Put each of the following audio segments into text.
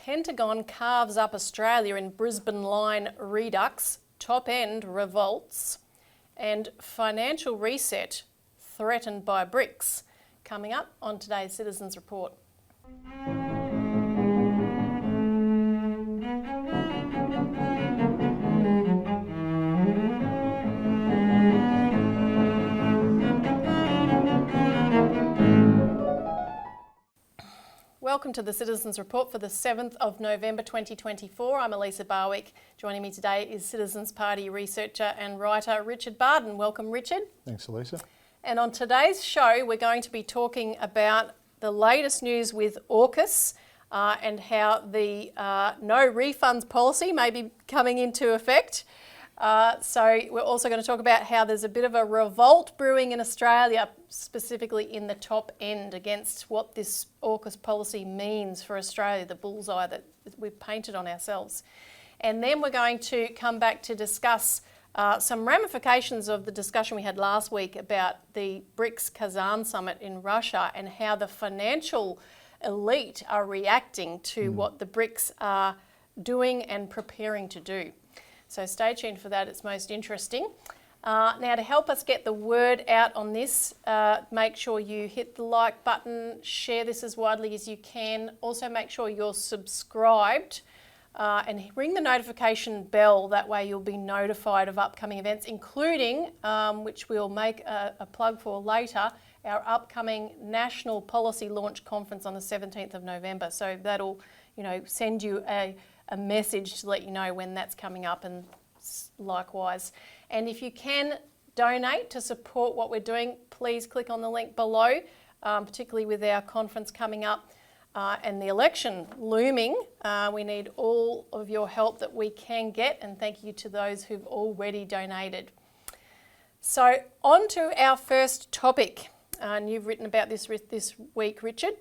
Pentagon carves up Australia in Brisbane Line redux, top-end revolts, and financial reset threatened by BRICS. Coming up on today's Citizens Report. Welcome to the Citizens Report for the 7th of November 2024. I'm Elisa Barwick. Joining me today is Citizens Party researcher and writer Richard Bardon. Welcome, Richard. Thanks, Elisa. And on today's show, we're going to be talking about the latest news with AUKUS and how the no refunds policy may be coming into effect. So we're also going to talk about how there's a bit of a revolt brewing in Australia, specifically in the top end, against what this AUKUS policy means for Australia, the bullseye that we've painted on ourselves. And then we're going to come back to discuss some ramifications of the discussion we had last week about the BRICS Kazan summit in Russia and how the financial elite are reacting to what the BRICS are doing and preparing to do. So stay tuned for that, it's most interesting. Now, to help us get the word out on this, make sure you hit the like button, share this as widely as you can. Also make sure you're subscribed and ring the notification bell. That way you'll be notified of upcoming events, including, which we'll make a plug for later, our upcoming National Policy Launch Conference on the 17th of November. So that'll, send you a message to let you know when that's coming up, and likewise. And if you can donate to support what we're doing, please click on the link below, particularly with our conference coming up and the election looming. We need all of your help that we can get, and thank you to those who've already donated. So on to our first topic, and you've written about this week, Richard.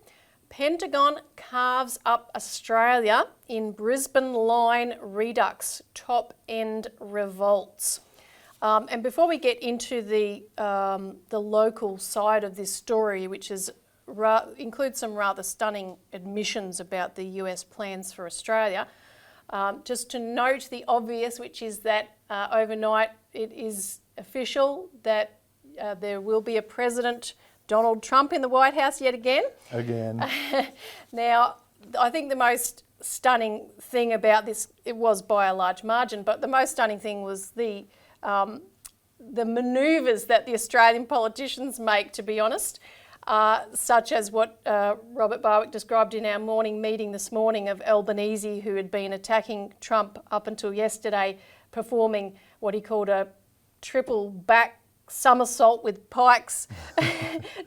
Pentagon carves up Australia in Brisbane Line redux, top-end revolts. And before we get into the local side of this story, which includes some rather stunning admissions about the US plans for Australia, just to note the obvious, which is that overnight it is official that there will be a President Donald Trump in the White House yet again. Now, I think the most stunning thing about this, it was by a large margin, but the most stunning thing was the manoeuvres that the Australian politicians make, to be honest, such as what Robert Barwick described in our morning meeting this morning of Albanese, who had been attacking Trump up until yesterday, performing what he called a triple back somersault with pikes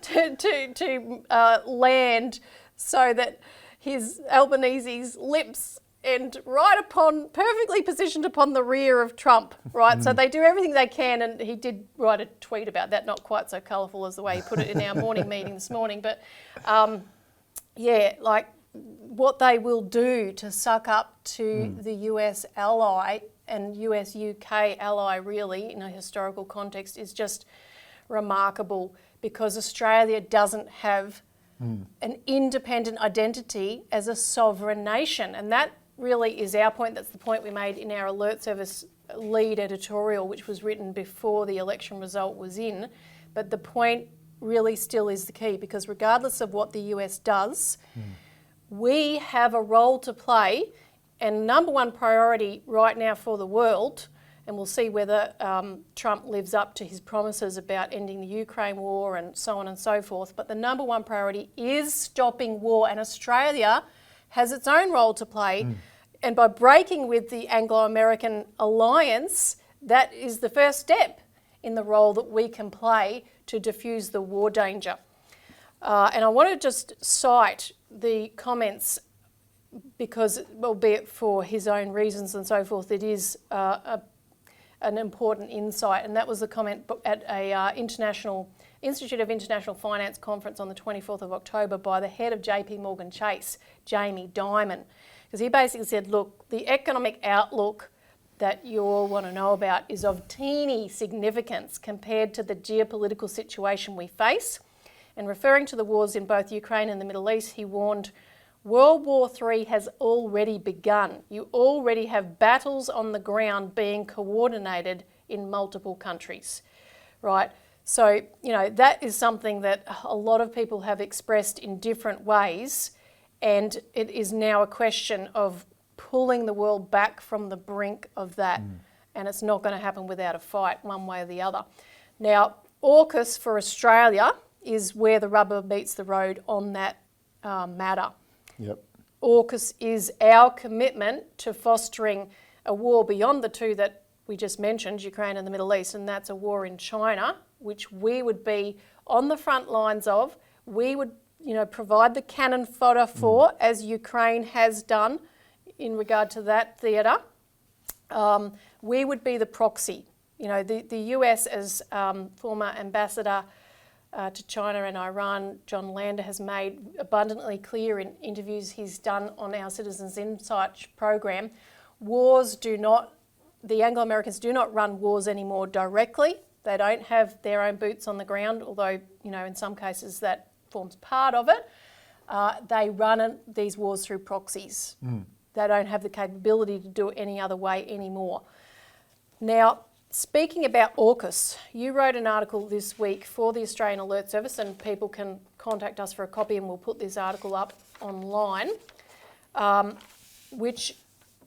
to land so that his Albanese's lips end right upon, perfectly positioned upon the rear of Trump, right? So they do everything they can, and he did write a tweet about that, not quite so colourful as the way he put it in our morning meeting this morning, but like what they will do to suck up to the US ally and US-UK ally, really, in a historical context, is just remarkable, because Australia doesn't have an independent identity as a sovereign nation. And that really is our point. That's the point we made in our Alert Service lead editorial, which was written before the election result was in. But the point really still is the key, because regardless of what the US does, we have a role to play. And number one priority right now for the world, and we'll see whether Trump lives up to his promises about ending the Ukraine war and so on and so forth, but the number one priority is stopping war, and Australia has its own role to play. And by breaking with the Anglo-American alliance, that is the first step in the role that we can play to diffuse the war danger. And I want to just cite the comments, because, albeit for his own reasons and so forth, it is an important insight. And that was the comment at a Institute of International Finance conference on the 24th of October by the head of JP Morgan Chase, Jamie Dimon. Because he basically said, look, the economic outlook that you all want to know about is of teeny significance compared to the geopolitical situation we face. And referring to the wars in both Ukraine and the Middle East, he warned, World War III has already begun. You already have battles on the ground being coordinated in multiple countries, right? So, you know, that is something that a lot of people have expressed in different ways, and it is now a question of pulling the world back from the brink of that, and it's not going to happen without a fight one way or the other. Now, AUKUS for Australia is where the rubber meets the road on that matter. Yep. AUKUS is our commitment to fostering a war beyond the two that we just mentioned, Ukraine and the Middle East, and that's a war in China, which we would be on the front lines of. We would, you know, provide the cannon fodder for, as Ukraine has done in regard to that theatre. We would be the proxy. You know, the US, as former ambassador to China and Iran, John Lander, has made abundantly clear in interviews he's done on our Citizens Insight program, the Anglo-Americans do not run wars anymore directly. They don't have their own boots on the ground, although, you know, in some cases that forms part of it. They run these wars through proxies. They don't have the capability to do it any other way anymore. Now, speaking about AUKUS, you wrote an article this week for the Australian Alert Service, and people can contact us for a copy, and we'll put this article up online, which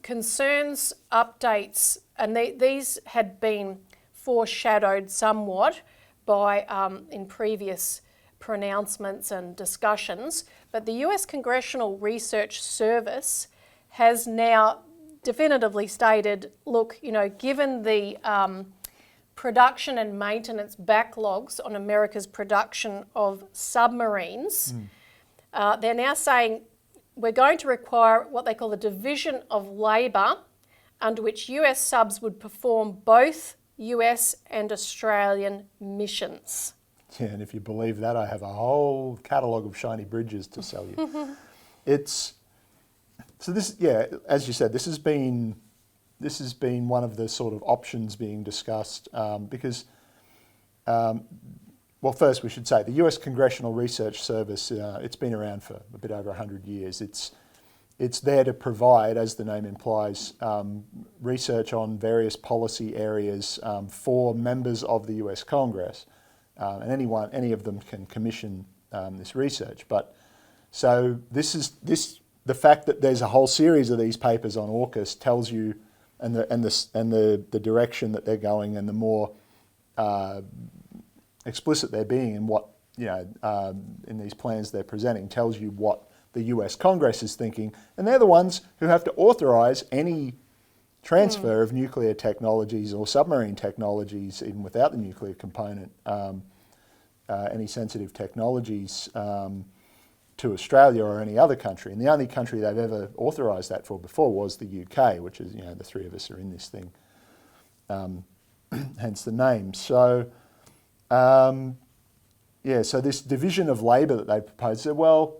concerns updates, and these had been foreshadowed somewhat by in previous pronouncements and discussions, but the US Congressional Research Service has now definitively stated, look, you know, given the production and maintenance backlogs on America's production of submarines, they're now saying we're going to require what they call the division of labour, under which US subs would perform both US and Australian missions. Yeah, and if you believe that, I have a whole catalogue of shiny bridges to sell you. So this, yeah, as you said, this has been one of the sort of options being discussed because, well, first we should say the US Congressional Research Service, it's been around for a bit over 100 years. It's there to provide, as the name implies, research on various policy areas for members of the US Congress, and any of them can commission this research. But so the fact that there's a whole series of these papers on AUKUS tells you, and the direction that they're going, and the more explicit they're being in what, you know, in these plans they're presenting, tells you what the US Congress is thinking, and they're the ones who have to authorise any transfer of nuclear technologies or submarine technologies, even without the nuclear component, any sensitive technologies to Australia or any other country. And the only country they've ever authorised that for before was the UK, which is, you know, the three of us are in this thing, hence the name. So, yeah, so this division of labour that they proposed, said, well,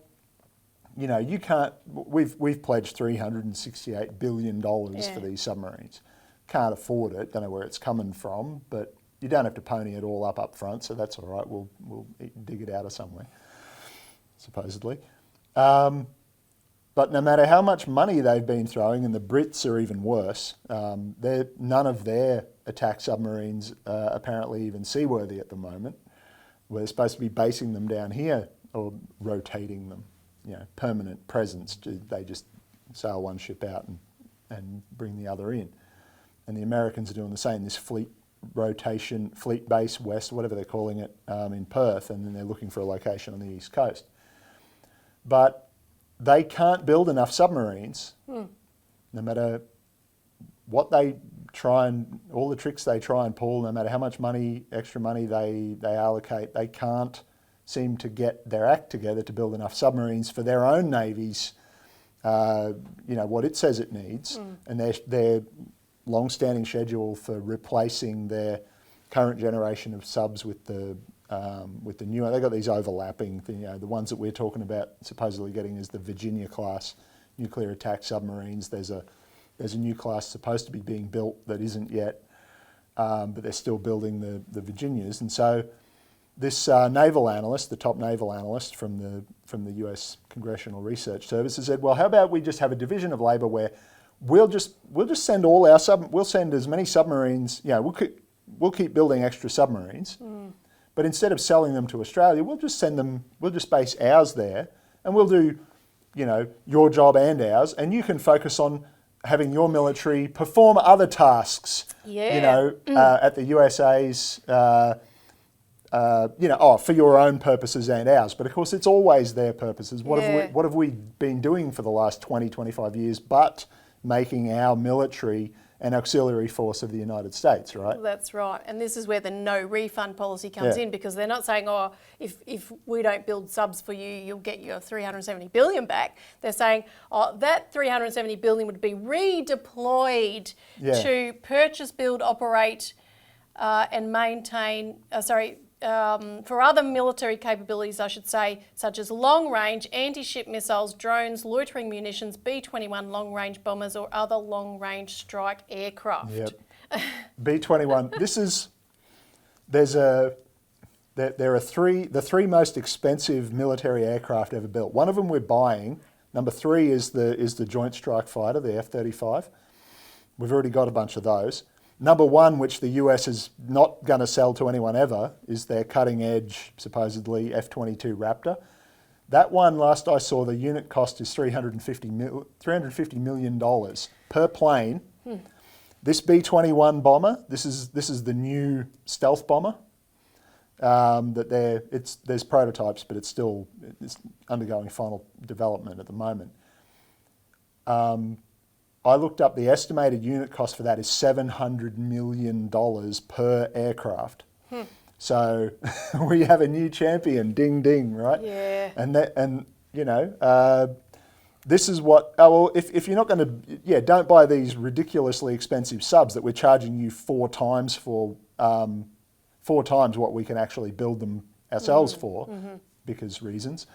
you know, you can't, we've pledged $368 billion for these submarines. Can't afford it, don't know where it's coming from, but you don't have to pony it all up front, so that's all right, we'll dig it out of somewhere, supposedly. But no matter how much money they've been throwing, and the Brits are even worse, none of their attack submarines apparently even seaworthy at the moment. We're supposed to be basing them down here or rotating them, you know, permanent presence. They just sail one ship out and bring the other in. And the Americans are doing the same, this fleet rotation, fleet base west, whatever they're calling it, in Perth, and then they're looking for a location on the east coast. But they can't build enough submarines, no matter what they try and, all the tricks they try and pull, no matter how much money, extra money they allocate, they can't seem to get their act together to build enough submarines for their own navies, you know, what it says it needs, and their long-standing schedule for replacing their current generation of subs with the newer. They've got these overlapping, you know, the ones that we're talking about supposedly getting is the Virginia-class nuclear attack submarines. There's a new class supposed to be being built that isn't yet, but they're still building the Virginias. And so this naval analyst, the top naval analyst from the US Congressional Research Service, has said, well, how about we just have a division of labour where we'll just send all our we'll send as many submarines. We'll keep building extra submarines, but instead of selling them to Australia, we'll just base ours there, and we'll do, your job and ours, and you can focus on having your military perform other tasks. At the USA's. For your own purposes and ours. But of course, it's always their purposes. What have we been doing for the last 20, 25 years but making our military an auxiliary force of the United States, right? That's right. And this is where the no refund policy comes in, because they're not saying, if we don't build subs for you, you'll get your $370 billion back. They're saying, that $370 billion would be redeployed to purchase, build, operate, and maintain, for other military capabilities, I should say, such as long-range anti-ship missiles, drones, loitering munitions, B-21 long-range bombers, or other long-range strike aircraft. Yep. B-21. There are the three most expensive military aircraft ever built. One of them we're buying. Number 3 is the Joint Strike Fighter, the F-35. We've already got a bunch of those. Number 1, which the US is not going to sell to anyone ever, is their cutting-edge, supposedly, F-22 Raptor. That one, last I saw, the unit cost is $350 million per plane. This B-21 bomber, this is the new stealth bomber. There's prototypes, but it's undergoing final development at the moment. I looked up the estimated unit cost for that is $700 million per aircraft. So we have a new champion, ding ding, right? Yeah. This is what. If you're not going to, don't buy these ridiculously expensive subs that we're charging you 4 times for, 4 times what we can actually build them ourselves for, because reasons,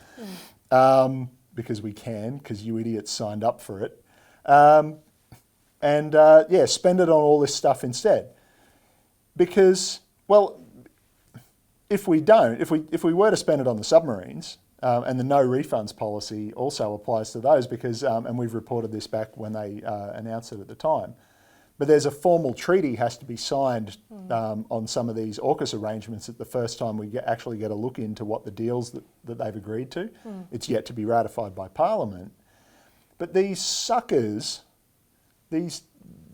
because we can, because you idiots signed up for it. Spend it on all this stuff instead. Because, if we were to spend it on the submarines, and the no refunds policy also applies to those, because, and we've reported this back when they announced it at the time, but there's a formal treaty has to be signed on some of these AUKUS arrangements at the first time we actually get a look into what the deals that they've agreed to. It's yet to be ratified by Parliament. But these suckers, these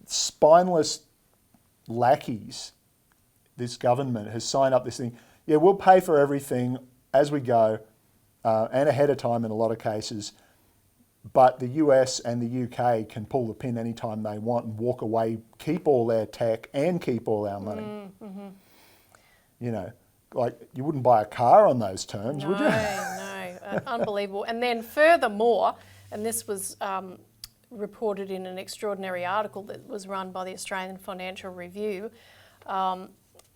spineless lackeys, this government has signed up this thing. Yeah, we'll pay for everything as we go, and ahead of time in a lot of cases, but the US and the UK can pull the pin anytime they want and walk away, keep all their tech and keep all our money. Like you wouldn't buy a car on those terms, would you? No, unbelievable. And then furthermore, and this was reported in an extraordinary article that was run by the Australian Financial Review.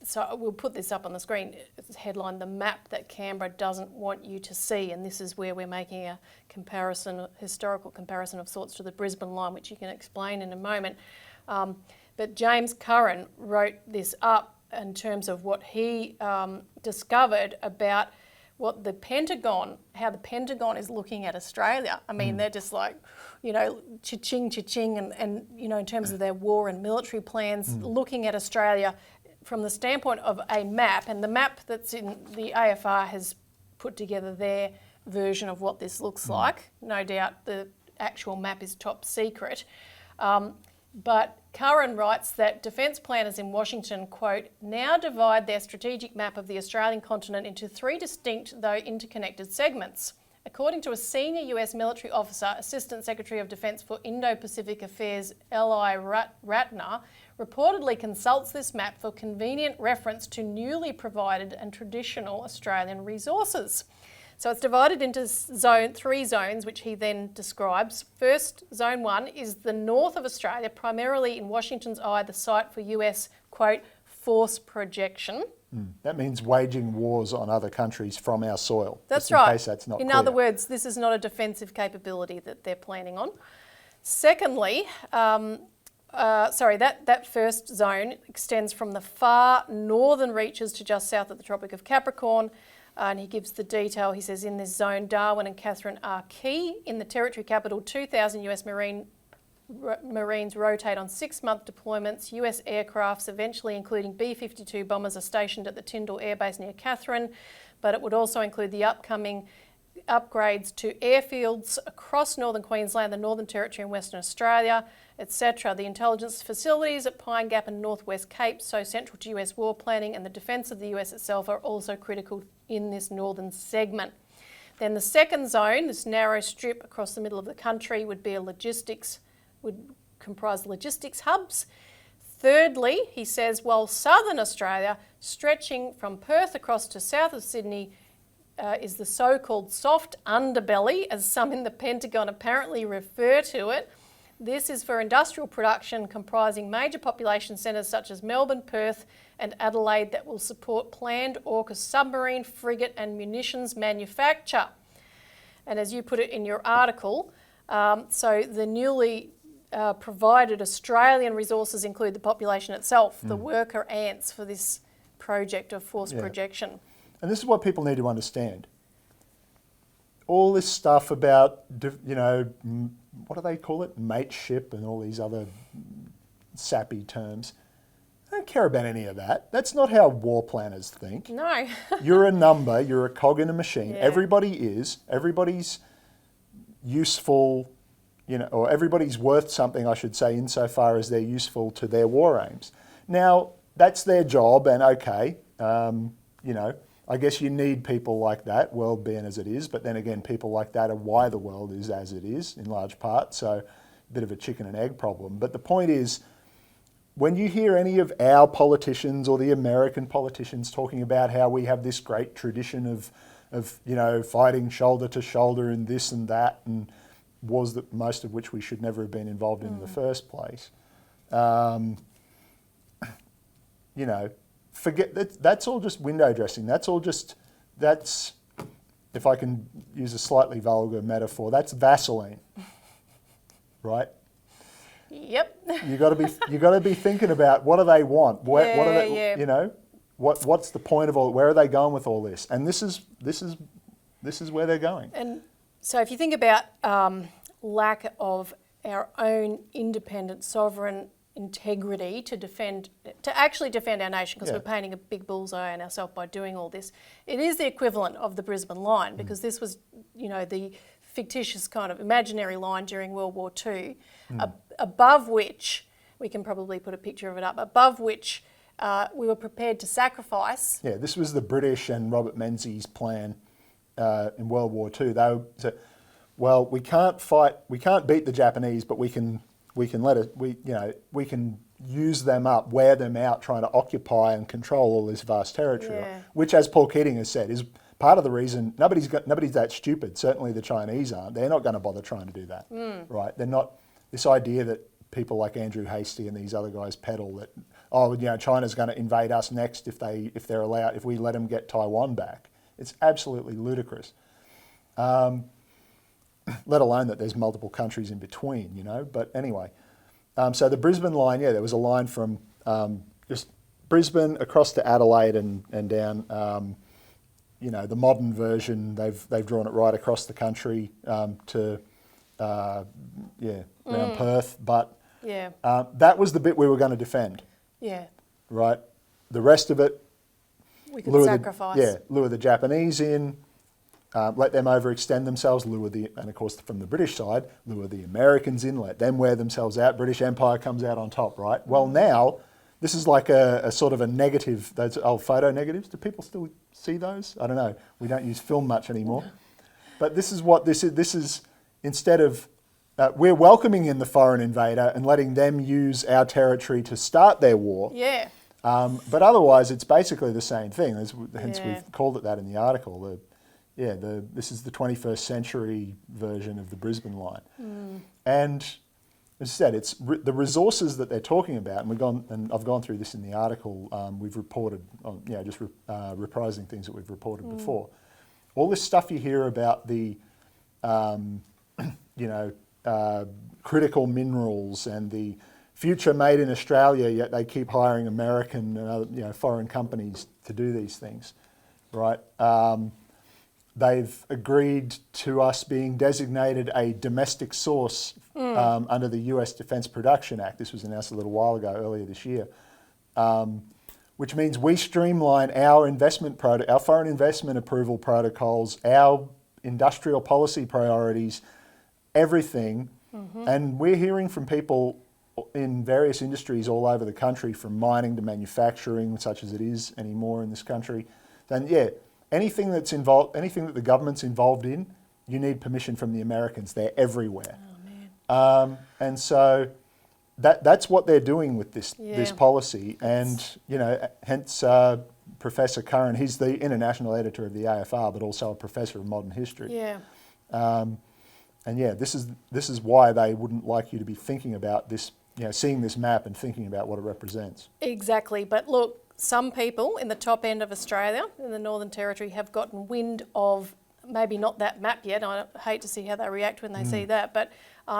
So we'll put this up on the screen. It's headlined, "The Map That Canberra Doesn't Want You to See." And this is where we're making a historical comparison of sorts to the Brisbane Line, which you can explain in a moment. But James Curran wrote this up in terms of what he discovered about what the Pentagon, how the Pentagon is looking at Australia. I mean, they're just like, cha-ching, cha-ching, and in terms of their war and military plans, looking at Australia from the standpoint of a map. And the map that's in the AFR has put together their version of what this looks like. No doubt the actual map is top secret. But Curran writes that defence planners in Washington, quote, now divide their strategic map of the Australian continent into 3 distinct, though interconnected segments. According to a senior US military officer, Assistant Secretary of Defence for Indo-Pacific Affairs, L.I. Ratner, reportedly consults this map for convenient reference to newly provided and traditional Australian resources. So it's divided into 3 zones, which he then describes. First, Zone 1 is the north of Australia, primarily in Washington's eye, the site for US, quote, force projection. That means waging wars on other countries from our soil. That's just right. In case that's not In clear. other words, this is not a defensive capability that they're planning on. Secondly, that first zone extends from the far northern reaches to just south of the Tropic of Capricorn. And he gives the detail. He says, in this zone, Darwin and Catherine are key. In the territory capital, 2,000 US Marines rotate on 6-month deployments. US aircrafts, eventually including B-52 bombers, are stationed at the Tyndall Air Base near Catherine. But it would also include the upcoming upgrades to airfields across northern Queensland, the Northern Territory and Western Australia, etc. The intelligence facilities at Pine Gap and Northwest Cape, so central to US war planning, and the defence of the US itself are also critical in this northern segment. Then the second zone, this narrow strip across the middle of the country, would comprise logistics hubs. Thirdly, he says, while southern Australia, stretching from Perth across to south of Sydney, is the so-called soft underbelly, as some in the Pentagon apparently refer to it. This is for industrial production comprising major population centres such as Melbourne, Perth and Adelaide that will support planned AUKUS submarine, frigate and munitions manufacture. And as you put it in your article, so the newly provided Australian resources include the population itself, the worker ants for this project of force projection. And this is what people need to understand. All this stuff about, what do they call it? Mateship and all these other sappy terms. I don't care about any of that. That's not how war planners think. No. You're a number, you're a cog in a machine. Yeah. Everybody's useful, or everybody's worth something, I should say, insofar as they're useful to their war aims. Now, that's their job, and okay, I guess you need people like that, world being as it is, but then again, people like that are why the world is as it is, in large part, so a bit of a chicken and egg problem. But the point is, when you hear any of our politicians or the American politicians talking about how we have this great tradition of fighting shoulder to shoulder and this and that, and wars that most of which we should never have been involved in the first place, forget that. That's all just window dressing. That's, if I can use a slightly vulgar metaphor, that's Vaseline, right? Yep. You got to be thinking about what do they want? What are they? What's the point of all? Where are they going with all this? And this is where they're going. And so, if you think about lack of our own independent, sovereign integrity to actually defend our nation, because we're painting a big bullseye on ourselves by doing all this. It is the equivalent of the Brisbane Line, because this was, the fictitious kind of imaginary line during World War II, above which, we can probably put a picture of it up, above which we were prepared to sacrifice. Yeah, this was the British and Robert Menzies' plan in World War II. They said, well, we can't beat the Japanese, but we can use them up, wear them out, trying to occupy and control all this vast territory, which, as Paul Keating has said, is part of the reason nobody's that stupid. Certainly the Chinese aren't. They're not going to bother trying to do that, right? They're not. This idea that people like Andrew Hastie and these other guys peddle that, China's going to invade us next if they're allowed, if we let them get Taiwan back. It's absolutely ludicrous. Let alone that there's multiple countries in between, But anyway, so the Brisbane line, there was a line from just Brisbane across to Adelaide and down. The modern version, they've drawn it right across the country to around Perth. But that was the bit we were going to defend. Yeah. Right. The rest of it, we could sacrifice. Lure the Japanese in. Let them overextend themselves, and of course from the British side, lure the Americans in, let them wear themselves out, British Empire comes out on top, right? Well, now, this is like a sort of a negative, those old photo negatives. Do people still see those? I don't know. We don't use film much anymore. But this is what this is instead of, we're welcoming in the foreign invader and letting them use our territory to start their war. Yeah. But otherwise, it's basically the same thing. Hence, we've called it that in the article. This is the 21st century version of the Brisbane Line. And as I said, it's the resources that they're talking about, and I've gone through this in the article. We've reported on, just reprising things that we've reported before. All this stuff you hear about the, critical minerals and the future made in Australia, yet they keep hiring American and other, foreign companies to do these things, right? They've agreed to us being designated a domestic source under the US Defence Production Act. This was announced a little while ago, earlier this year, which means we streamline our our foreign investment approval protocols, our industrial policy priorities, everything. And we're hearing from people in various industries all over the country, from mining to manufacturing, such as it is anymore in this country, then anything that's involved, anything that the government's involved in, you need permission from the Americans. They're everywhere. Oh, man. And so that's what they're doing with this policy. And, hence Professor Curran, he's the international editor of the AFR, but also a professor of modern history. Yeah. This is why they wouldn't like you to be thinking about this, seeing this map and thinking about what it represents. Exactly. But look, some people in the top end of Australia, in the Northern Territory, have gotten wind of maybe not that map yet. I hate to see how they react when they see that. But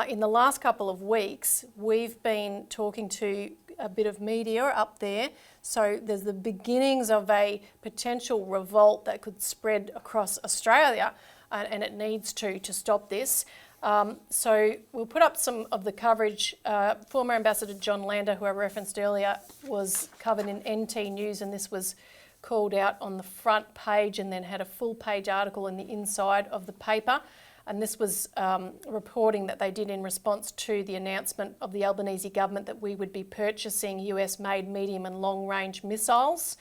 in the last couple of weeks, we've been talking to a bit of media up there. So there's the beginnings of a potential revolt that could spread across Australia, and it needs to stop this. So we'll put up some of the coverage. Former Ambassador John Lander, who I referenced earlier, was covered in NT News, and this was called out on the front page and then had a full page article in the inside of the paper. And this was reporting that they did in response to the announcement of the Albanese government that we would be purchasing US-made medium and long-range missiles.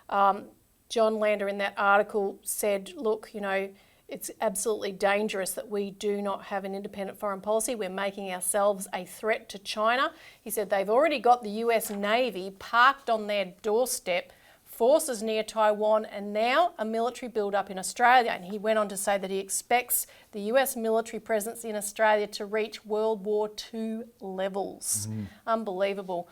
John Lander in that article said, look, it's absolutely dangerous that we do not have an independent foreign policy. We're making ourselves a threat to China. He said they've already got the US Navy parked on their doorstep, forces near Taiwan, and now a military build-up in Australia. And he went on to say that he expects the US military presence in Australia to reach World War II levels. Unbelievable.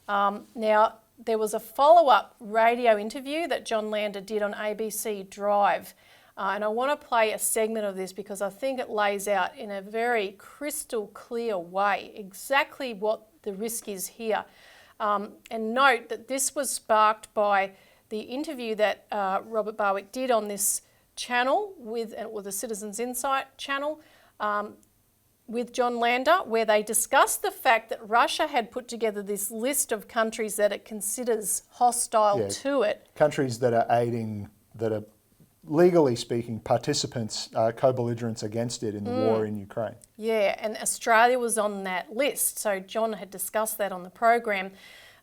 Now, there was a follow-up radio interview that John Lander did on ABC Drive. And I want to play a segment of this because I think it lays out in a very crystal clear way exactly what the risk is here. And note that this was sparked by the interview that Robert Barwick did on this channel with the Citizens Insight channel with John Lander, where they discussed the fact that Russia had put together this list of countries that it considers hostile to it. Countries that are aiding, that are legally speaking, participants, co-belligerents against it in the war in Ukraine. Yeah, and Australia was on that list. So John had discussed that on the program.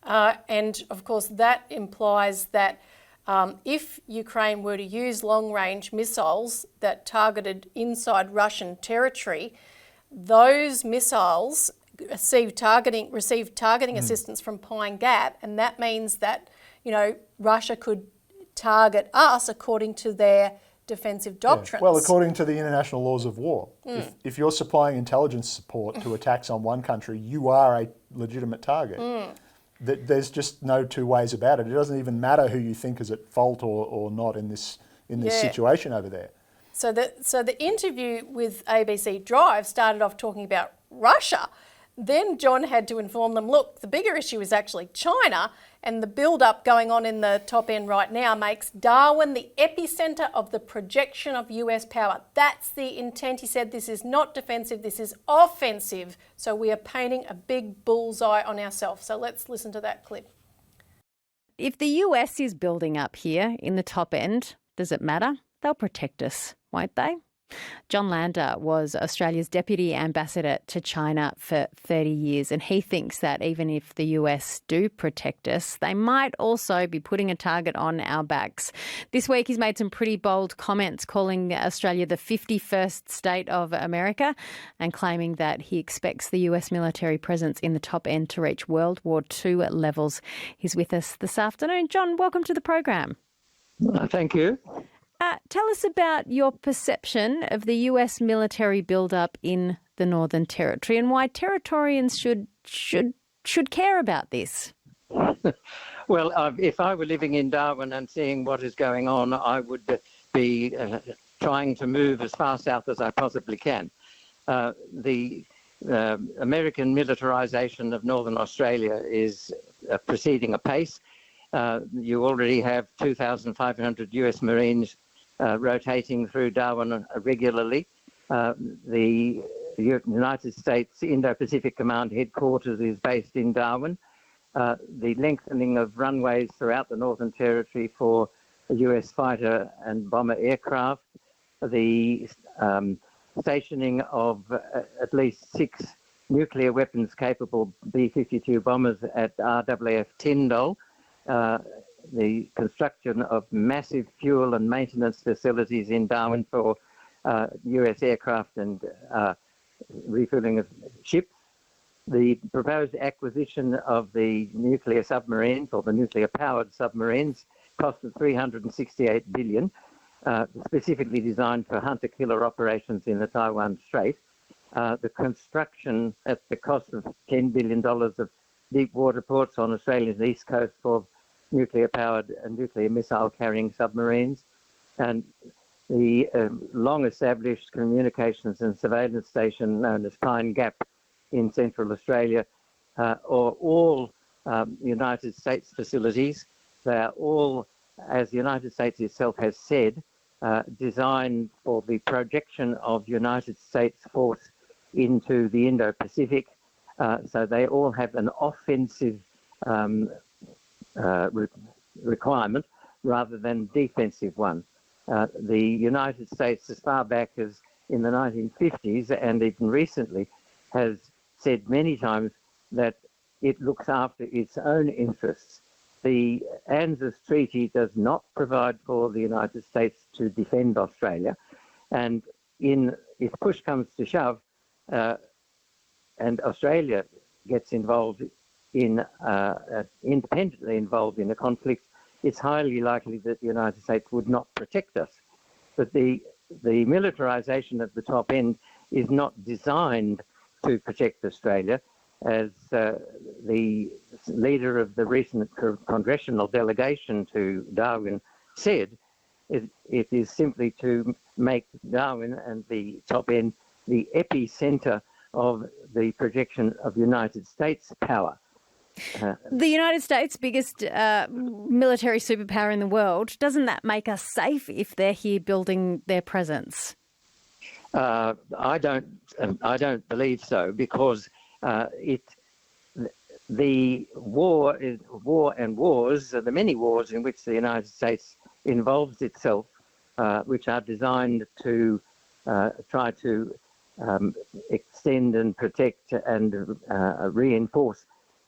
And of course, that implies that if Ukraine were to use long-range missiles that targeted inside Russian territory, those missiles receive targeting assistance from Pine Gap, and that means that Russia could target us according to their defensive doctrines. Well, according to the international laws of war. If you're supplying intelligence support to attacks on one country, you are a legitimate target. There's just no two ways about it. It doesn't even matter who you think is at fault or not in this situation over there. So the interview with ABC Drive started off talking about Russia. Then John had to inform them, look, the bigger issue is actually China, and the build-up going on in the top end right now makes Darwin the epicentre of the projection of US power. That's the intent. He said this is not defensive, this is offensive. So we are painting a big bullseye on ourselves. So let's listen to that clip. If the US is building up here in the top end, does it matter? They'll protect us, won't they? John Lander was Australia's Deputy Ambassador to China for 30 years, and he thinks that even if the US do protect us, they might also be putting a target on our backs. This week he's made some pretty bold comments calling Australia the 51st state of America and claiming that he expects the US military presence in the top end to reach World War II levels. He's with us this afternoon. John, welcome to the program. Thank you. Tell us about your perception of the US military build-up in the Northern Territory and why Territorians should care about this. Well, if I were living in Darwin and seeing what is going on, I would be trying to move as far south as I possibly can. The American militarization of Northern Australia is proceeding apace. You already have 2,500 US Marines rotating through Darwin regularly. The United States Indo-Pacific Command headquarters is based in Darwin. The lengthening of runways throughout the Northern Territory for US fighter and bomber aircraft, the stationing of at least 6 nuclear weapons capable B-52 bombers at RAAF Tyndall, the construction of massive fuel and maintenance facilities in Darwin for US aircraft and refueling of ships, the proposed acquisition of the nuclear submarines or the nuclear-powered submarines cost of $368 billion, specifically designed for hunter-killer operations in the Taiwan Strait. The construction at the cost of $10 billion of deep water ports on Australia's east coast for nuclear-powered and nuclear missile-carrying submarines, and the long-established communications and surveillance station known as Pine Gap in Central Australia, are all United States facilities. They are all, as the United States itself has said, designed for the projection of United States force into the Indo-Pacific. So they all have an offensive requirement rather than defensive one. The United States, as far back as in the 1950s and even recently, has said many times that it looks after its own interests. The ANZUS Treaty does not provide for the United States to defend Australia, and if push comes to shove, and Australia gets involved in independently involved in a conflict, it's highly likely that the United States would not protect us. But the militarization at the top end is not designed to protect Australia. As the leader of the recent congressional delegation to Darwin said, it is simply to make Darwin and the top end the epicenter of the projection of United States power. The United States, biggest military superpower in the world, doesn't that make us safe if they're here building their presence? I don't believe so, because the war and wars, the many wars in which the United States involves itself, which are designed to try to extend and protect and reinforce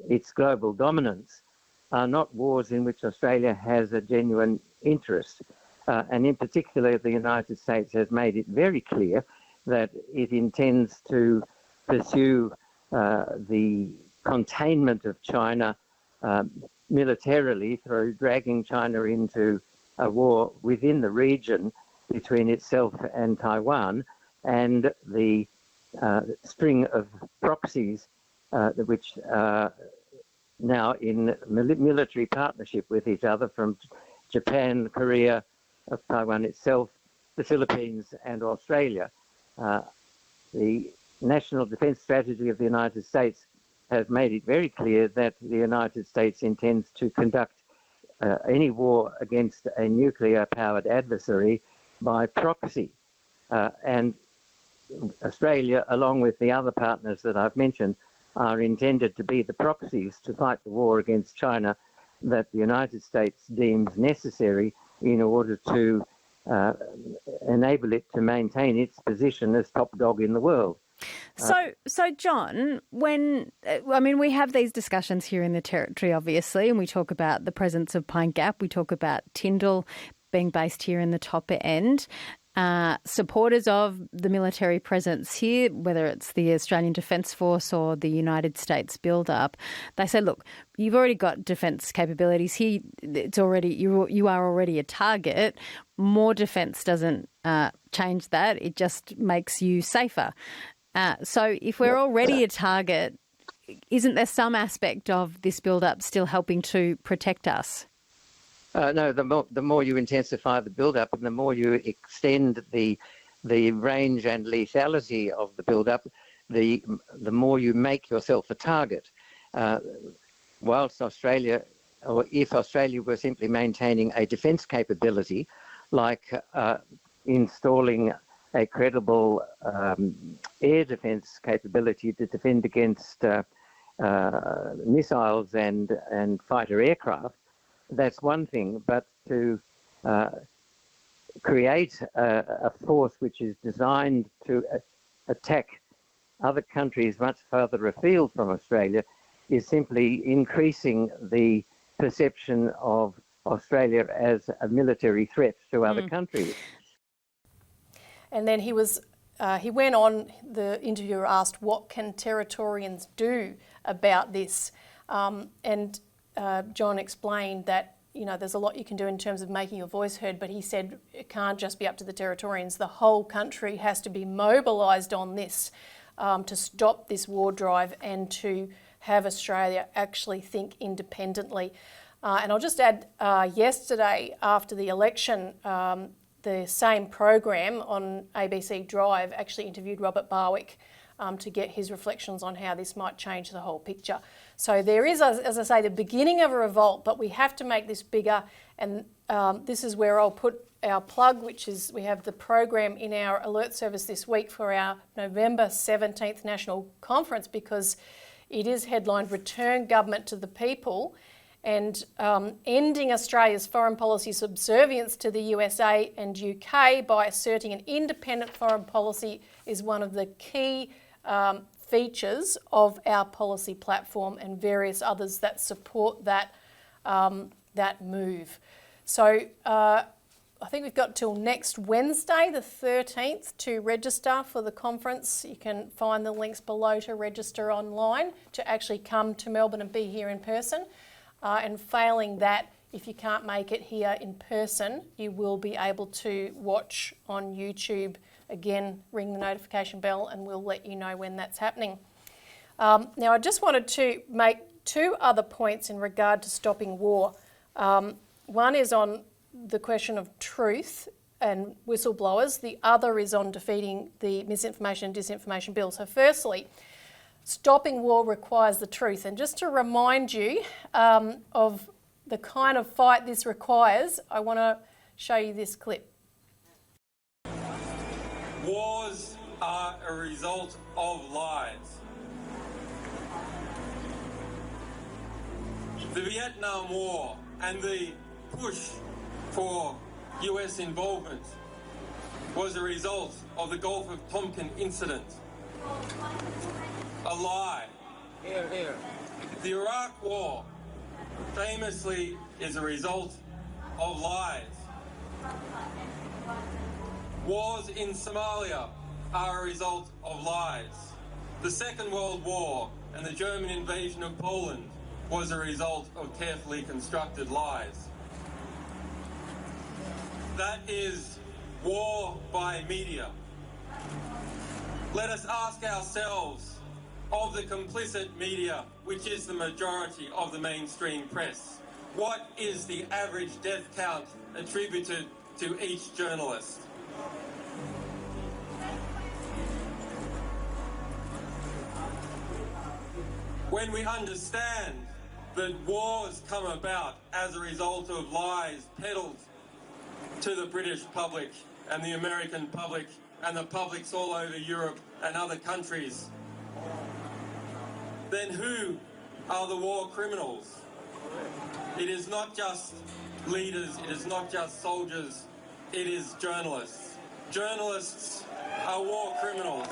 its global dominance, are not wars in which Australia has a genuine interest. And in particular, the United States has made it very clear that it intends to pursue the containment of China militarily through dragging China into a war within the region between itself and Taiwan, and the string of proxies which are now in military partnership with each other from Japan, Korea, Taiwan itself, the Philippines and Australia. The National Defence Strategy of the United States has made it very clear that the United States intends to conduct any war against a nuclear-powered adversary by proxy. And Australia, along with the other partners that I've mentioned, are intended to be the proxies to fight the war against China that the United States deems necessary in order to enable it to maintain its position as top dog in the world. So John, we have these discussions here in the Territory, obviously, and we talk about the presence of Pine Gap. We talk about Tyndall being based here in the top end. Supporters of the military presence here, whether it's the Australian Defence Force or the United States build-up, they say, look, you've already got defence capabilities here. It's already you are already a target. More defence doesn't change that. It just makes you safer. So if we're already a target, isn't there some aspect of this build-up still helping to protect us? No, the more you intensify the build-up and the more you extend the range and lethality of the build-up, the more you make yourself a target. Whilst Australia, or if Australia were simply maintaining a defence capability, like installing a credible air defence capability to defend against missiles and fighter aircraft, that's one thing. But to create a force which is designed to attack other countries much further afield from Australia is simply increasing the perception of Australia as a military threat to other countries. And then he went on, the interviewer asked, what can Territorians do about this? And John explained that, you know, there's a lot you can do in terms of making your voice heard, but he said it can't just be up to the Territorians. The whole country has to be mobilised on this to stop this war drive and to have Australia actually think independently. And I'll just add, yesterday after the election, the same program on ABC Drive actually interviewed Robert Barwick to get his reflections on how this might change the whole picture. So there is, as I say, the beginning of a revolt, but we have to make this bigger. And this is where I'll put our plug, which is we have the program in our alert service this week for our November 17th National Conference, because it is headlined Return Government to the People, and ending Australia's foreign policy subservience to the USA and UK by asserting an independent foreign policy is one of the key features of our policy platform, and various others that support that, that move. So I think we've got till next Wednesday, the 13th, to register for the conference. You can find the links below to register online to actually come to Melbourne and be here in person. And failing that, if you can't make it here in person, you will be able to watch on YouTube. Again, ring the notification bell and we'll let you know when that's happening. Now, I just wanted to make two other points in regard to stopping war. One is on the question of truth and whistleblowers. The other is on defeating the misinformation and disinformation bill. So firstly, stopping war requires the truth. And just to remind you of the kind of fight this requires, I want to show you this clip. Wars are a result of lies. The Vietnam War and the push for US involvement was a result of the Gulf of Tonkin incident. A lie. Here, here. The Iraq War famously is a result of lies. Wars in Somalia are a result of lies. The Second World War and the German invasion of Poland was a result of carefully constructed lies. That is war by media. Let us ask ourselves, of the complicit media, which is the majority of the mainstream press, what is the average death count attributed to each journalist? When we understand that wars come about as a result of lies peddled to the British public and the American public and the publics all over Europe and other countries, then who are the war criminals? It is not just leaders, it is not just soldiers, it is journalists. Journalists are war criminals.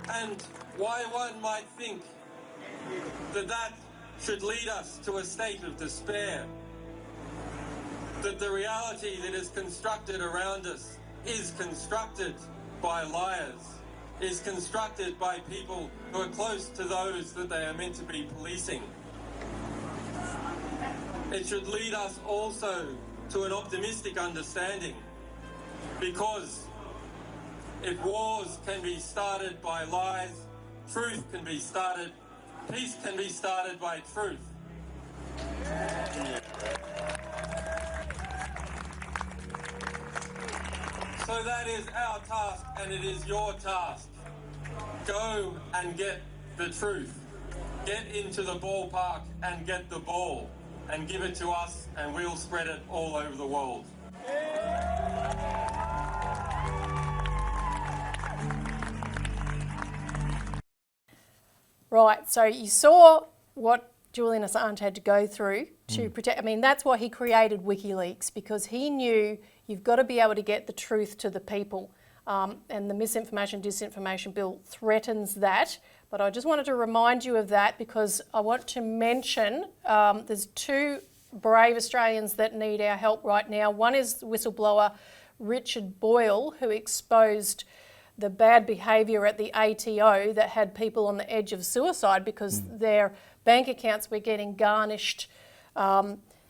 And why one might think that that should lead us to a state of despair, that the reality that is constructed around us is constructed by liars, is constructed by people who are close to those that they are meant to be policing. It should lead us also to an optimistic understanding, because if wars can be started by lies, truth can be started, peace can be started by truth. So that is our task, and it is your task. Go and get the truth. Get into the ballpark and get the ball, and give it to us, and we'll spread it all over the world. Right, so you saw what Julian Assange had to go through to protect. I mean, that's why he created WikiLeaks, because he knew you've got to be able to get the truth to the people. And the misinformation, disinformation bill threatens that. But I just wanted to remind you of that because I want to mention there's two brave Australians that need our help right now. One is whistleblower Richard Boyle, who exposed the bad behaviour at the ATO that had people on the edge of suicide because their bank accounts were getting garnished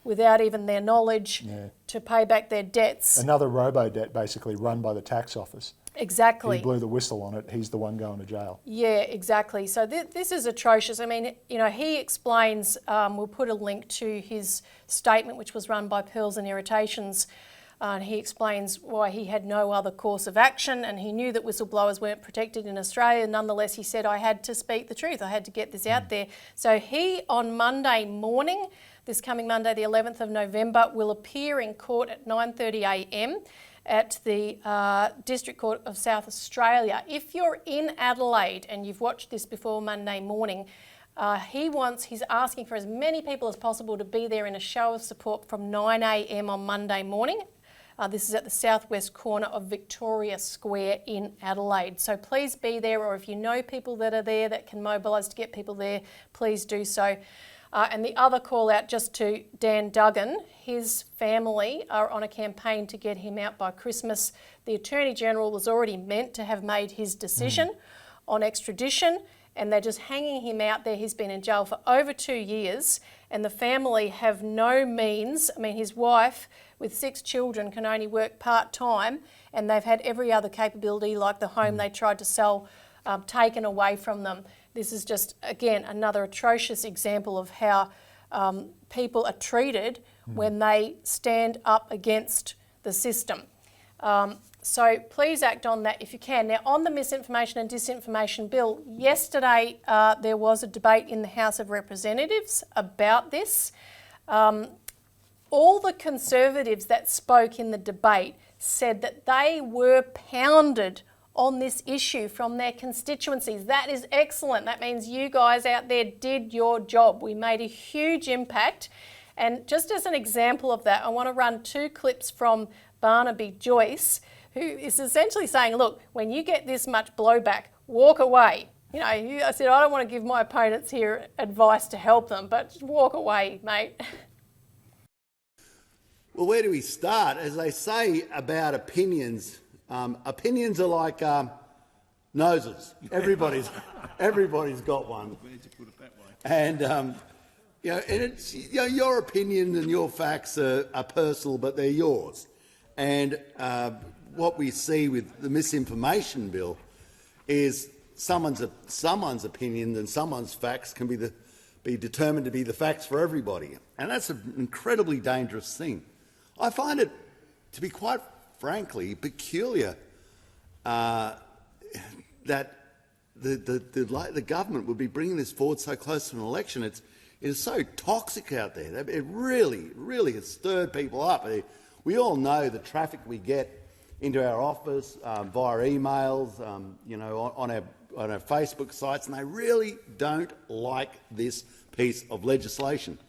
without even their knowledge to pay back their debts. Another robo-debt basically run by the tax office. Exactly. He blew the whistle on it. He's the one going to jail. Yeah, exactly. So this is atrocious. I mean, you know, he explains, we'll put a link to his statement, which was run by Pearls and Irritations. And he explains why he had no other course of action and he knew that whistleblowers weren't protected in Australia. Nonetheless, he said, I had to speak the truth. I had to get this out there. So he, on Monday morning, this coming Monday, the 11th of November, will appear in court at 9:30 a.m. at the District Court of South Australia. If you're in Adelaide and you've watched this before Monday morning, he's asking for as many people as possible to be there in a show of support from 9 a.m. on Monday morning. This is at the southwest corner of Victoria Square in Adelaide. So please be there, or if you know people that are there that can mobilise to get people there, please do so. And the other call out just to Dan Duggan, his family are on a campaign to get him out by Christmas. The Attorney General was already meant to have made his decision on extradition, and they're just hanging him out there. He's been in jail for over 2 years, and the family have no means. I mean, his wife with 6 children can only work part-time, and they've had every other capability, like the home they tried to sell, taken away from them. This is just, again, another atrocious example of how people are treated when they stand up against the system. So please act on that if you can. Now, on the misinformation and disinformation bill, yesterday there was a debate in the House of Representatives about this. All the Conservatives that spoke in the debate said that they were pounded on this issue from their constituencies. That is excellent. That means you guys out there did your job. We made a huge impact. And just as an example of that, I want to run 2 clips from Barnaby Joyce, who is essentially saying, look, when you get this much blowback, walk away. You know, I said, I don't want to give my opponents here advice to help them, but just walk away, mate. Well, where do we start? As they say about opinions, opinions are like noses. Everybody's got one. And you know, and it's, you know, your opinion and your facts are personal, but they're yours. And what we see with the misinformation bill is someone's opinion and someone's facts can be determined to be the facts for everybody, and that's an incredibly dangerous thing. I find it to be quite frankly peculiar that the government would be bringing this forward so close to an election. It is so toxic out there. It really, really has stirred people up. We all know the traffic we get into our office via emails, you know, on our Facebook sites, and they really don't like this piece of legislation.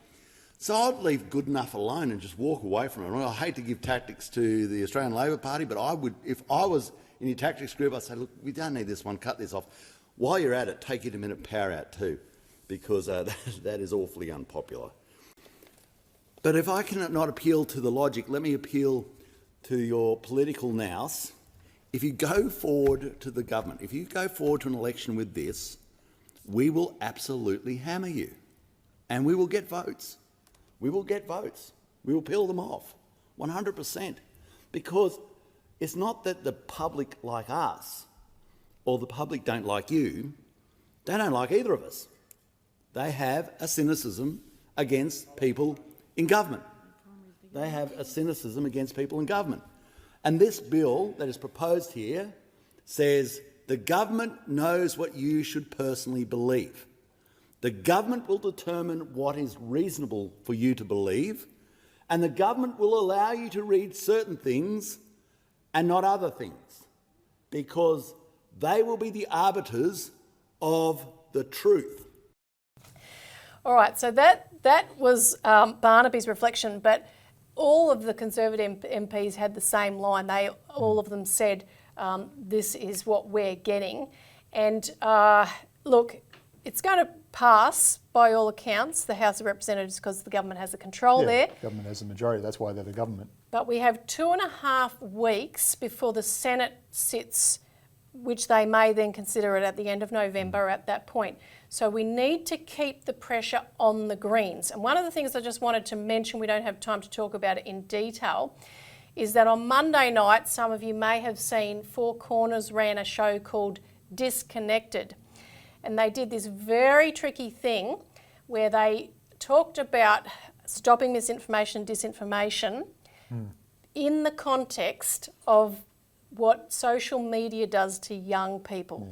So I'd leave good enough alone and just walk away from it. I hate to give tactics to the Australian Labor Party, but I would, if I was in your tactics group, I'd say, look, we don't need this one, cut this off. While you're at it, take your 2-minute power out too, because that is awfully unpopular. But if I cannot appeal to the logic, let me appeal to your political nous. If you go forward to the government, if you go forward to an election with this, we will absolutely hammer you, and we will get votes. We will get votes. We will peel them off, 100%, because it's not that the public like us or the public don't like you. They don't like either of us. They have a cynicism against people in government. They have a cynicism against people in government. And this bill that is proposed here says the government knows what you should personally believe. The government will determine what is reasonable for you to believe, and the government will allow you to read certain things and not other things, because they will be the arbiters of the truth. All right, so that was Barnaby's reflection, but all of the Conservative MPs had the same line. All of them said, this is what we're getting. And look, it's going to pass, by all accounts, the House of Representatives, because the government has the control there. The government has the majority, that's why they're the government. But we have 2.5 weeks before the Senate sits, which they may then consider it at the end of November at that point. So we need to keep the pressure on the Greens. And one of the things I just wanted to mention, we don't have time to talk about it in detail, is that on Monday night, some of you may have seen Four Corners ran a show called Disconnected. And they did this very tricky thing where they talked about stopping misinformation and disinformation in the context of what social media does to young people.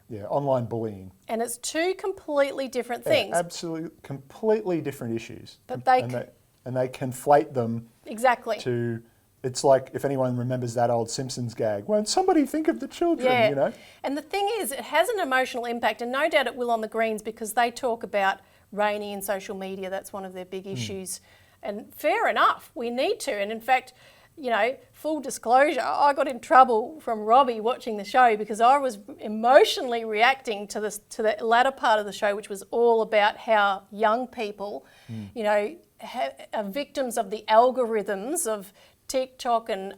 Yeah, online bullying. And it's two completely different things. Absolutely, completely different issues. But and they conflate them exactly to, it's like, if anyone remembers that old Simpsons gag, won't somebody think of the children, you know? And the thing is, it has an emotional impact, and no doubt it will on the Greens, because they talk about reigning in social media. That's one of their big issues. And fair enough, we need to. And in fact, you know, full disclosure, I got in trouble from Robbie watching the show because I was emotionally reacting to the latter part of the show, which was all about how young people, you know, are victims of the algorithms of TikTok and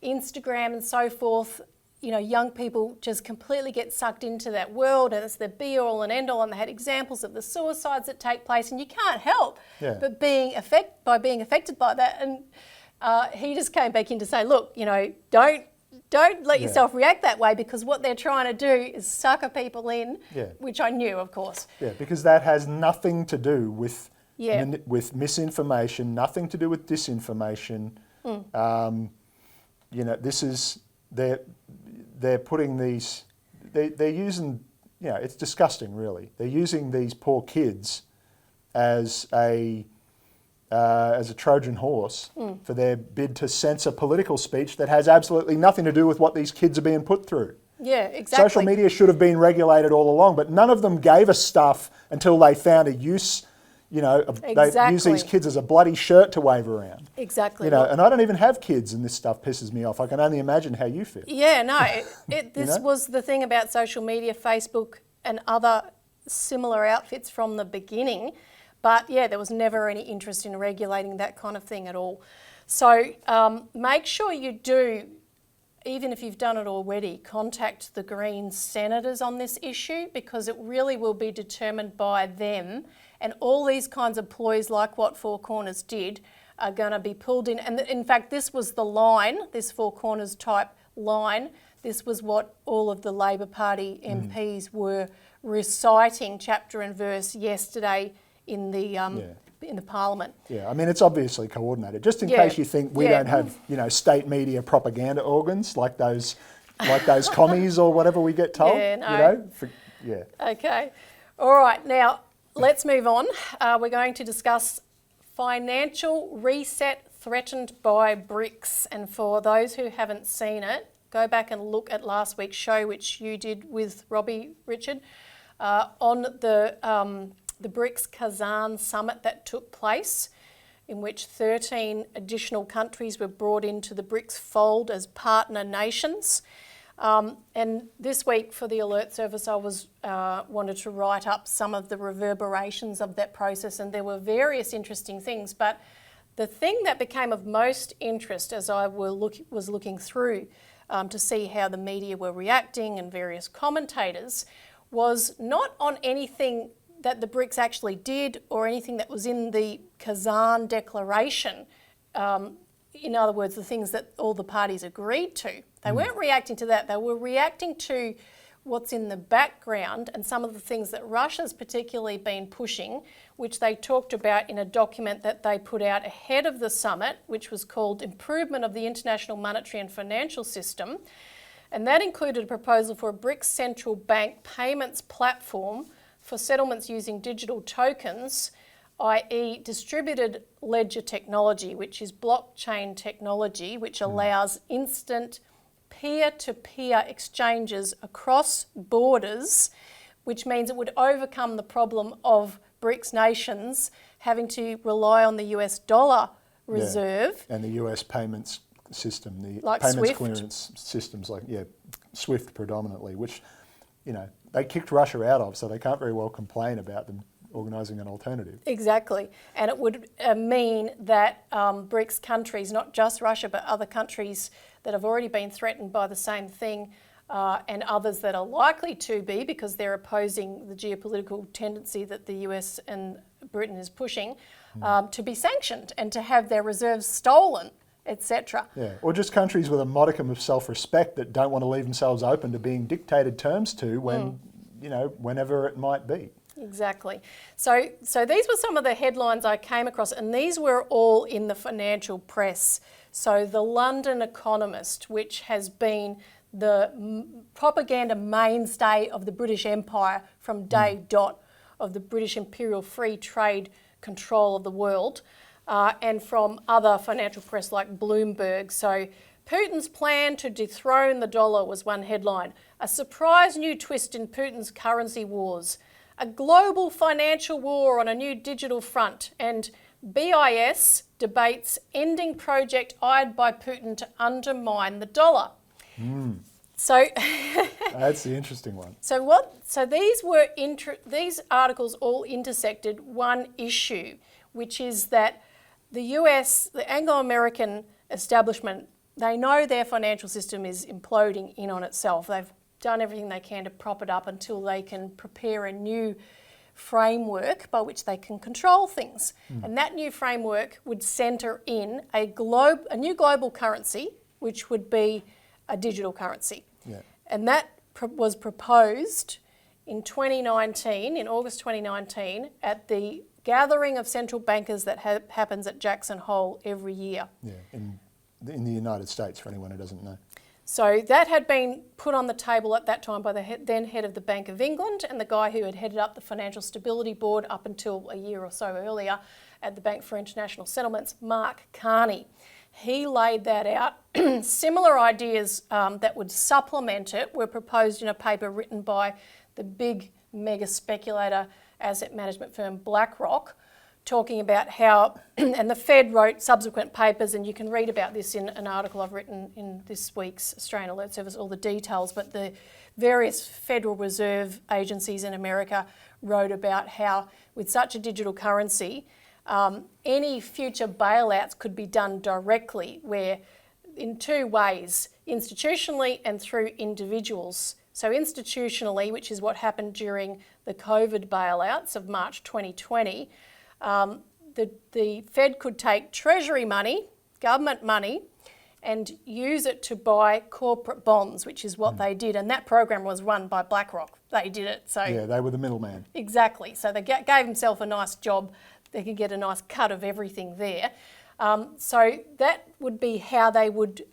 Instagram and so forth. You know, young people just completely get sucked into that world, and it's the be-all and end-all, and they had examples of the suicides that take place, and you can't help but being affected by that. And he just came back in to say, look, you know, don't let yourself react that way, because what they're trying to do is sucker people in, which I knew, of course. Yeah, because that has nothing to do with misinformation, nothing to do with disinformation. You know, this is, they're putting these, they're using, you know, it's disgusting really. They're using these poor kids as a Trojan horse for their bid to censor political speech that has absolutely nothing to do with what these kids are being put through. Yeah, exactly. Social media should have been regulated all along, but none of them gave us stuff until they found a use, you know, they use these kids as a bloody shirt to wave around. Exactly. You know, and I don't even have kids, and this stuff pisses me off. I can only imagine how you feel. Yeah, no, this was the thing about social media, Facebook and other similar outfits from the beginning. But yeah, there was never any interest in regulating that kind of thing at all. So make sure you do, even if you've done it already, contact the Greens senators on this issue, because it really will be determined by them. And all these kinds of ploys, like what Four Corners did, are going to be pulled in. And in fact, this was the line, this Four Corners type line. This was what all of the Labor Party MPs were reciting chapter and verse yesterday in the Parliament. Yeah, I mean, it's obviously coordinated. Just in case you think we don't have, you know, state media propaganda organs like those commies or whatever we get told. Yeah, no. You know? Okay. All right. Now, let's move on. We're going to discuss financial reset threatened by BRICS. And for those who haven't seen it, go back and look at last week's show, which you did with Robbie, Richard, on the BRICS Kazan summit that took place, in which 13 additional countries were brought into the BRICS fold as partner nations. And this week for the Alert Service, I wanted to write up some of the reverberations of that process, and there were various interesting things. But the thing that became of most interest as I was looking through to see how the media were reacting and various commentators was not on anything that the BRICS actually did or anything that was in the Kazan Declaration. In other words, the things that all the parties agreed to. They weren't reacting to that. They were reacting to what's in the background and some of the things that Russia's particularly been pushing, which they talked about in a document that they put out ahead of the summit, which was called Improvement of the International Monetary and Financial System. And that included a proposal for a BRICS central bank payments platform for settlements using digital tokens, i.e. distributed ledger technology, which is blockchain technology, which allows instant peer-to-peer exchanges across borders, which means it would overcome the problem of BRICS nations having to rely on the US dollar reserve. And the US payments system, the like payments SWIFT. clearance systems like, SWIFT predominantly, which, they kicked Russia out of, so they can't very well complain about them organising an alternative. Exactly. And it would mean that BRICS countries, not just Russia, but other countries that have already been threatened by the same thing and others that are likely to be because they're opposing the geopolitical tendency that the US and Britain is pushing, to be sanctioned and to have their reserves stolen, etc. Yeah, or just countries with a modicum of self-respect that don't want to leave themselves open to being dictated terms to when, whenever it might be. Exactly. So these were some of the headlines I came across, and these were all in the financial press. So the London Economist, which has been the propaganda mainstay of the British Empire from day dot of the British imperial free trade control of the world, and from other financial press like Bloomberg. So Putin's plan to dethrone the dollar was one headline. A surprise new twist in Putin's currency wars. A global financial war on a new digital front, and BIS debates ending project eyed by Putin to undermine the dollar. So That's the interesting one. So these articles all intersected one issue, which is that the US, the Anglo-American establishment, they know their financial system is imploding in on itself. They've done everything they can to prop it up until they can prepare a new framework by which they can control things. And that new framework would centre in a new global currency, which would be a digital currency. Yeah. And that was proposed in 2019, in August 2019, at the gathering of central bankers that happens at Jackson Hole every year. Yeah, in the United States, for anyone who doesn't know. So that had been put on the table at that time by the then head of the Bank of England and the guy who had headed up the Financial Stability Board up until a year or so earlier at the Bank for International Settlements, Mark Carney. He laid that out. Similar ideas that would supplement it were proposed in a paper written by the big mega speculator asset management firm BlackRock, talking about how, and the Fed wrote subsequent papers, and you can read about this in an article I've written in this week's Australian Alert Service, all the details, but the various Federal Reserve agencies in America wrote about how with such a digital currency, any future bailouts could be done directly, where in two ways, institutionally and through individuals. So institutionally, which is what happened during the COVID bailouts of March 2020, the Fed could take Treasury money, government money, and use it to buy corporate bonds, which is what they did. And that program was run by BlackRock. They did it. So Yeah, they were the middleman. exactly. So they gave themselves a nice job. They could get a nice cut of everything there. So that would be how they would,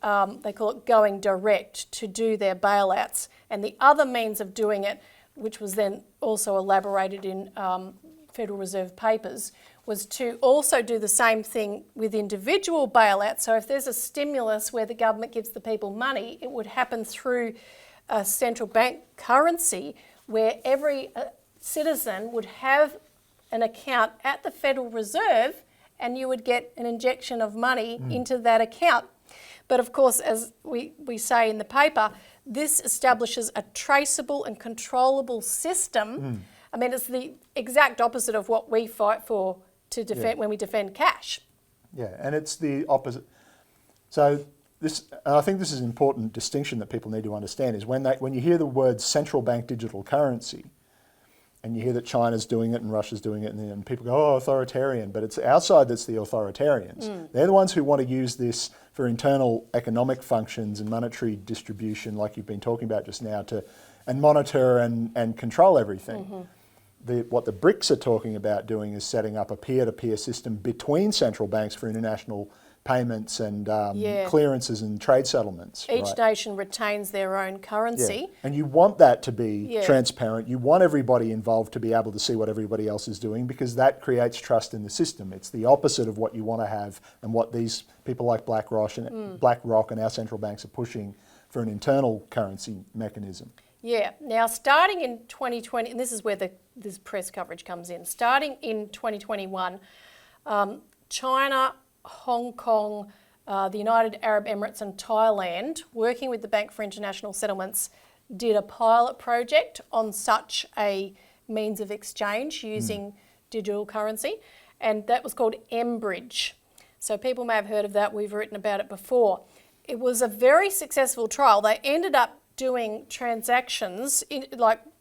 they call it going direct to do their bailouts. And the other means of doing it, which was then also elaborated in Federal Reserve papers, was to also do the same thing with individual bailouts. So if there's a stimulus where the government gives the people money, it would happen through a central bank currency where every citizen would have an account at the Federal Reserve and you would get an injection of money into that account. But of course, as we say in the paper, this establishes a traceable and controllable system. I mean, it's the exact opposite of what we fight for to defend when we defend cash. Yeah, and it's the opposite. So this, and I think this is an important distinction that people need to understand, is when you hear the word central bank digital currency, and you hear that China's doing it and Russia's doing it, and people go, oh, authoritarian, but it's our side that's the authoritarians. They're the ones who want to use this for internal economic functions and monetary distribution, like you've been talking about just now, and monitor and control everything. What the BRICS are talking about doing is setting up a peer-to-peer system between central banks for international payments and clearances and trade settlements. Each nation retains their own currency. Yeah. And you want that to be transparent. You want everybody involved to be able to see what everybody else is doing, because that creates trust in the system. It's the opposite of what you want to have and what these people like BlackRock and our central banks are pushing for an internal currency mechanism. Yeah. Now, starting in 2020, and this is where this press coverage comes in, starting in 2021, China, Hong Kong, the United Arab Emirates and Thailand, working with the Bank for International Settlements, did a pilot project on such a means of exchange using digital currency, and that was called MBridge. So people may have heard of that. We've written about it before. It was a very successful trial. They ended up doing transactions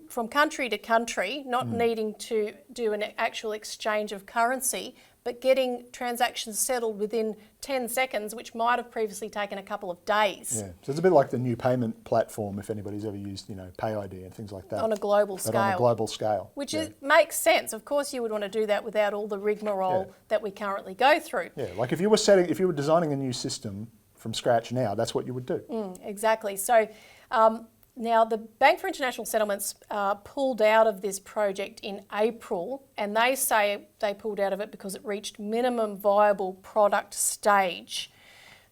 from country to country, not needing to do an actual exchange of currency, but getting transactions settled within 10 seconds, which might have previously taken a couple of days. Yeah, so it's a bit like the new payment platform, if anybody's ever used, PayID and things like that. On a global scale. On a global scale. Which makes sense. Of course you would want to do that without all the rigmarole that we currently go through. Yeah, like if you were designing a new system from scratch now, that's what you would do. Exactly. So now the Bank for International Settlements pulled out of this project in April, and they say they pulled out of it because it reached minimum viable product stage.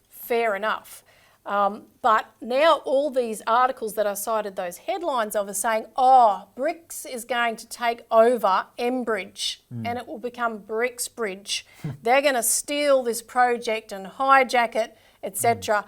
Fair enough. But now all these articles that I cited those headlines of are saying, BRICS is going to take over MBridge and it will become BRICS Bridge. They're going to steal this project and hijack it, etc.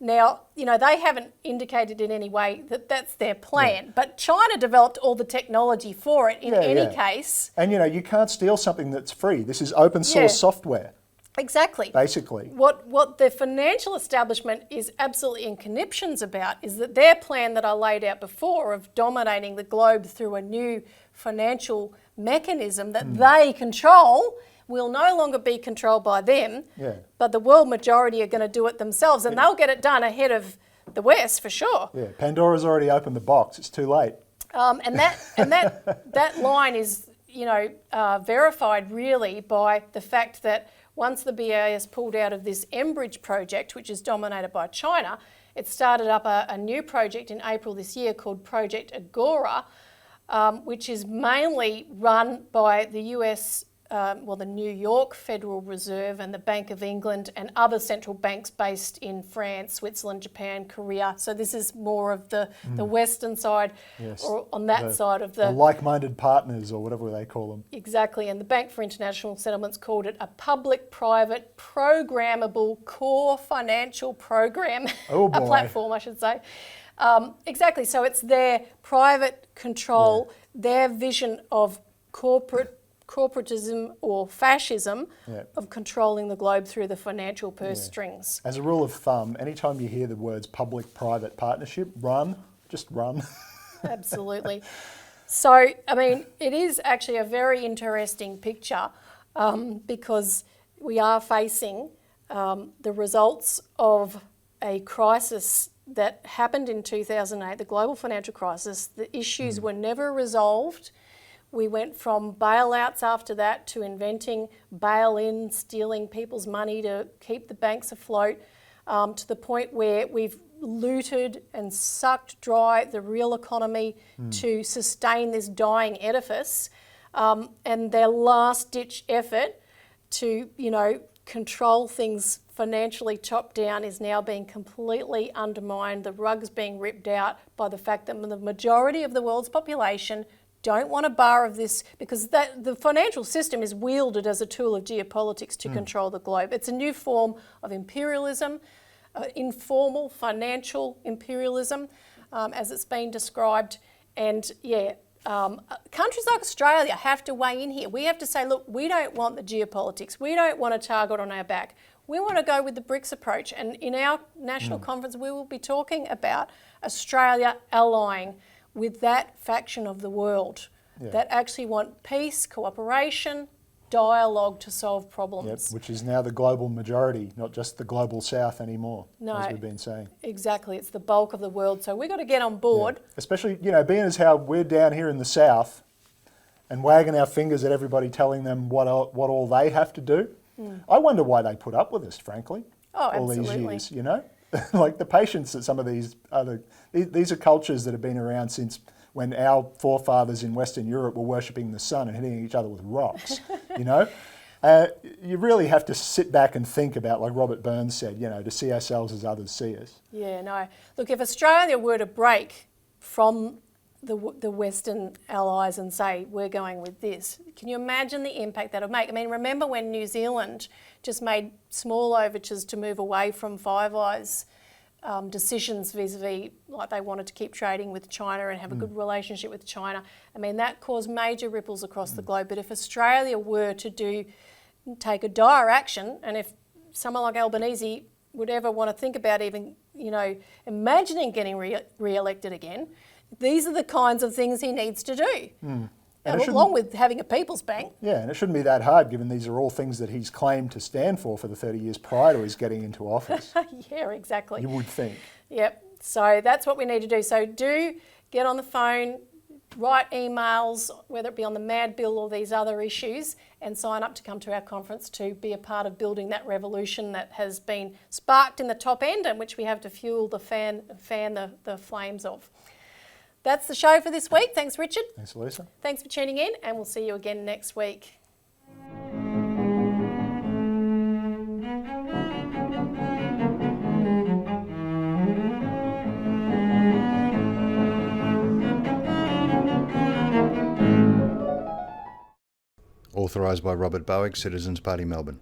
Now, they haven't indicated in any way that that's their plan, but China developed all the technology for it in any case. And, you can't steal something that's free. This is open source software. Exactly. Basically. What the financial establishment is absolutely in conniptions about is that their plan that I laid out before of dominating the globe through a new financial mechanism that they control will no longer be controlled by them, but the world majority are going to do it themselves, and they'll get it done ahead of the West for sure. Yeah, Pandora's already opened the box. It's too late. And that line is, verified really by the fact that once the BAS pulled out of this MBridge project, which is dominated by China, it started up a new project in April this year called Project Agora, which is mainly run by the US, the New York Federal Reserve and the Bank of England and other central banks based in France, Switzerland, Japan, Korea. So this is more of the Western side, or on that side of the like-minded partners, or whatever they call them. Exactly, and the Bank for International Settlements called it a public-private programmable core financial program, a platform I should say. Exactly, so it's their private control, their vision of corporatism or fascism of controlling the globe through the financial purse strings. As a rule of thumb, anytime you hear the words public-private partnership, just run. Absolutely. So, it is actually a very interesting picture because we are facing the results of a crisis that happened in 2008, the global financial crisis. The issues were never resolved. We went from bailouts after that to inventing bail-in, stealing people's money to keep the banks afloat, to the point where we've looted and sucked dry the real economy to sustain this dying edifice. And their last-ditch effort to, control things financially top down is now being completely undermined. The rug's being ripped out by the fact that the majority of the world's population don't want a bar of this, because the financial system is wielded as a tool of geopolitics to control the globe. It's a new form of imperialism, informal financial imperialism, as it's been described. And countries like Australia have to weigh in here. We have to say, look, we don't want the geopolitics. We don't want a target on our back. We want to go with the BRICS approach. And in our national conference, we will be talking about Australia allying with that faction of the world. that actually want peace, cooperation, dialogue to solve problems. Which is now the global majority, not just the global south anymore, as we've been saying. Exactly, it's the bulk of the world, so we've got to get on board. Especially, being as how we're down here in the south and wagging our fingers at everybody telling them what all they have to do. I wonder why they put up with us, frankly, all these years, like the patience that some of these are cultures that have been around since when our forefathers in Western Europe were worshipping the sun and hitting each other with rocks, You really have to sit back and think about, like Robert Burns said, to see ourselves as others see us. Yeah, no. Look, if Australia were to break from the Western allies and say, we're going with this, can you imagine the impact that would make? I mean, remember when New Zealand just made small overtures to move away from Five Eyes decisions vis-a-vis, like they wanted to keep trading with China and have a good relationship with China. I mean, that caused major ripples across the globe. But if Australia were to take a dire action, and if someone like Albanese would ever want to think about even, imagining getting re-elected again, these are the kinds of things he needs to do. Along with having a People's Bank. Yeah, and it shouldn't be that hard, given these are all things that he's claimed to stand for the 30 years prior to his getting into office. Yeah, exactly. You would think. Yep. So that's what we need to do. So do get on the phone, write emails, whether it be on the MAD bill or these other issues, and sign up to come to our conference to be a part of building that revolution that has been sparked in the top end and which we have to fuel fan the flames of. That's the show for this week. Thanks, Richard. Thanks, Elisa. Thanks for tuning in, and we'll see you again next week. Authorised by Robert Barwick, Citizens Party, Melbourne.